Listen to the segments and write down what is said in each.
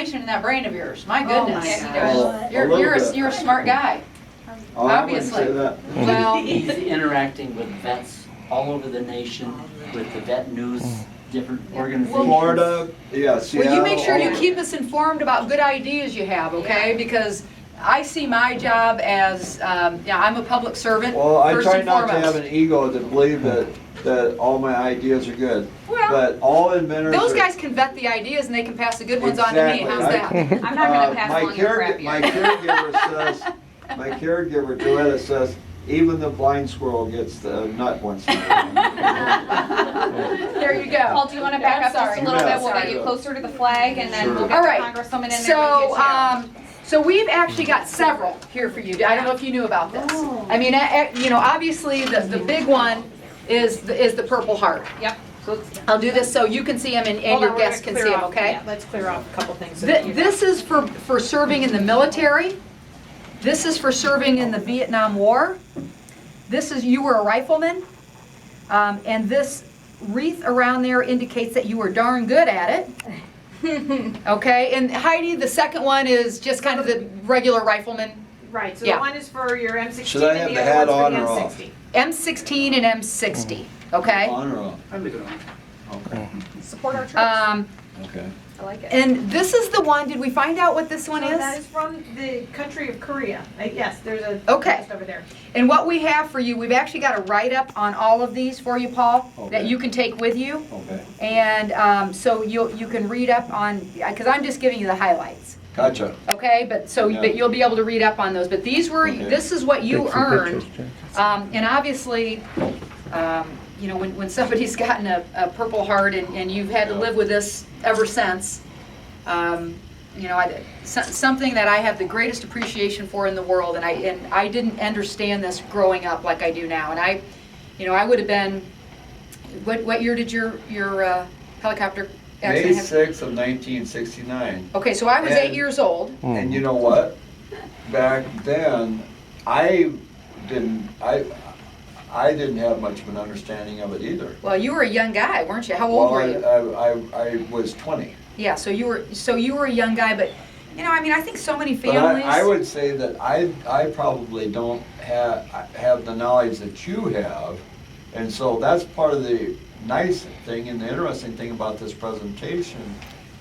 information in that brain of yours. My Oh, goodness. my gosh. You're a smart guy. Oh, I wouldn't Obviously. say that. Well, He's interacting with vets all over the nation, with the vet news, different organizations. Florida, yeah, Seattle. well, you make sure you all- keep us informed about good ideas you have, okay? Because I see my job as, I'm a public servant, Well, I first try and not to have foremost. an ego to believe that all my ideas are good. Well, But all inventors those are- guys can vet the ideas and they can pass the good ones on to me. Exactly. How's that? I'm not gonna pass my along your crap my yet. my caregiver Joetta says, even the blind squirrel gets the nut once in a while. There you go. Paul, do you want to back up just Sorry. a little bit? We'll Sorry. get you closer to the flag, and then Sure. we'll All get the right. congresswoman in there So, with you too. so we've actually got several here for you. I don't know if you knew about this. I mean, obviously the big one is the Purple Heart. Yep. So let's, I'll do this so you can see them and Hold on, your we're guests gonna can clear see them, off- okay? yeah, let's clear off a couple things. so that you- This is for serving in the military. This is for serving in the Vietnam War. This is, you were a rifleman. And this wreath around there indicates that you were darn good at it. Okay, and Heidi, the second one is just kind of the regular rifleman. Right, so Yeah. the one is for your M16 Should I have and the the hat other on one's or for the off? M60. M16 and M60, okay? On or off? I leave it on. Okay, support our troops. okay. I like it. And this is the one, did we find out what this one So that is? is from the country of Korea. Yes, there's a Okay. list over there. And what we have for you, we've actually got a write-up on all of these for you, Paul, that Okay. you can take with you. Okay, And so you can read up on, because I'm just giving you the highlights. gotcha. Okay, but Yeah. but you'll be able to read up on those. But these were, Okay. this is what you Take some earned. pictures, And obviously, when somebody's gotten a Purple Heart and you've had to live with this ever since, something that I have the greatest appreciation for in the world. And I didn't understand this growing up like I do now. And I would have been, what year did your helicopter May accident happen? 6th of 1969. Okay, so I was And- 8 years old. And you know what? Back then, I didn't have much of an understanding of it either. Well, you were a young guy, weren't you? How old were you? I was 20. Yeah, so you were a young guy, but I think so many But families. I would say that I probably don't have the knowledge that you have, and so that's part of the nice thing and the interesting thing about this presentation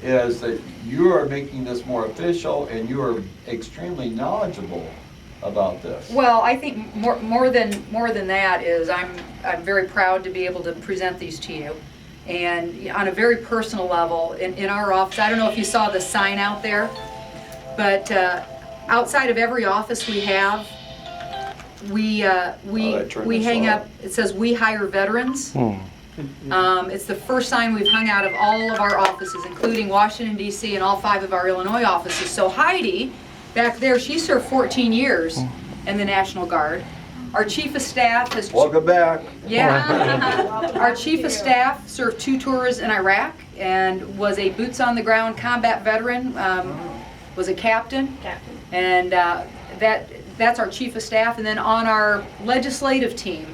is that you are making this more official and you are extremely knowledgeable about this. Well, I think more than that is I'm very proud to be able to present these to you, and on a very personal level in our office. I don't know if you saw the sign out there, but outside of every office we have, we hang up. It says "We hire veterans." It's the first sign we've hung out of all of our offices, including Washington, D.C. and all 5 of our Illinois offices. So Heidi, back there, she served 14 years in the National Guard. Our Chief of Staff has... Welcome back. Yeah. Our Chief of Staff served 2 tours in Iraq and was a boots-on-the-ground combat veteran, was a captain. And that's our Chief of Staff. And then on our legislative team,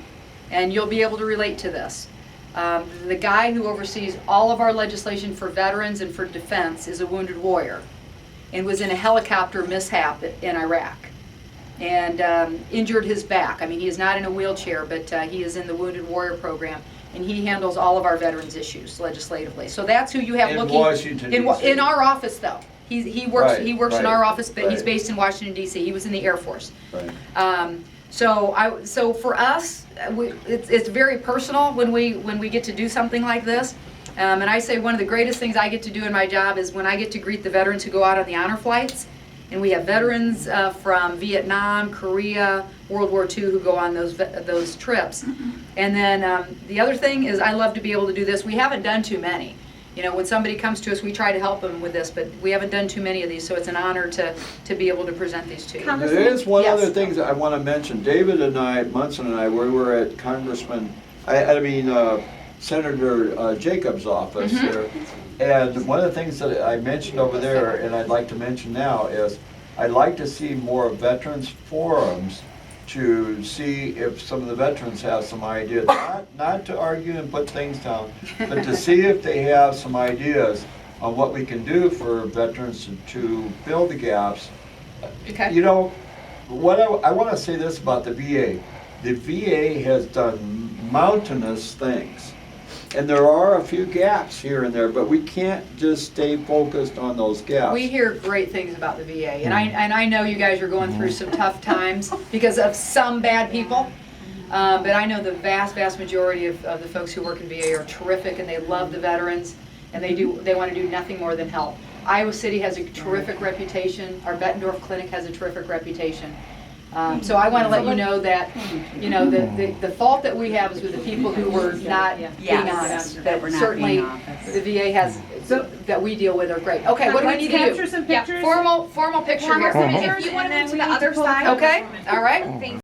and you'll be able to relate to this, the guy who oversees all of our legislation for veterans and for defense is a wounded warrior and was in a helicopter mishap in Iraq and injured his back. I mean, he is not in a wheelchair, but he is in the Wounded Warrior program, and he handles all of our veterans issues legislatively. So that's who you have In looking Washington, D.C. in our office, though. He works Right, in our right, office, but he's right. based in Washington, D.C. He was in the Air Force. Right. So for us, it's very personal when we get to do something like this. And I say one of the greatest things I get to do in my job is when I get to greet the veterans who go out on the honor flights. And we have veterans from Vietnam, Korea, World War II who go on those trips. And then the other thing is I love to be able to do this. We haven't done too many. When somebody comes to us, we try to help them with this, but we haven't done too many of these, so it's an honor to be able to present these to you. There is one Yes. other thing that I want to mention. David and I, Munson and I, we were at Senator Jacobs' office there. And one of the things that I mentioned over there, and I'd like to mention now, is I'd like to see more veterans forums to see if some of the veterans have some ideas, not to argue and put things down, but to see if they have some ideas on what we can do for veterans to fill the gaps. Okay. You know, what I want to say this about the VA. The VA has done mountainous things. And there are a few gaps here and there, but we can't just stay focused on those gaps. We hear great things about the VA, and I know you guys are going through some tough times because of some bad people. But I know the vast majority of the folks who work in VA are terrific, and they love the veterans, and they want to do nothing more than help. Iowa City has a terrific reputation. Our Bettendorf Clinic has a terrific reputation. So I want to let you know that, you know, the fault that we have is with the people who were not being honest. That certainly the VA has, that we deal with are great. Okay, what do we need to Capture do? some pictures. Formal picture here. If you want to move to the other side. Okay, all right.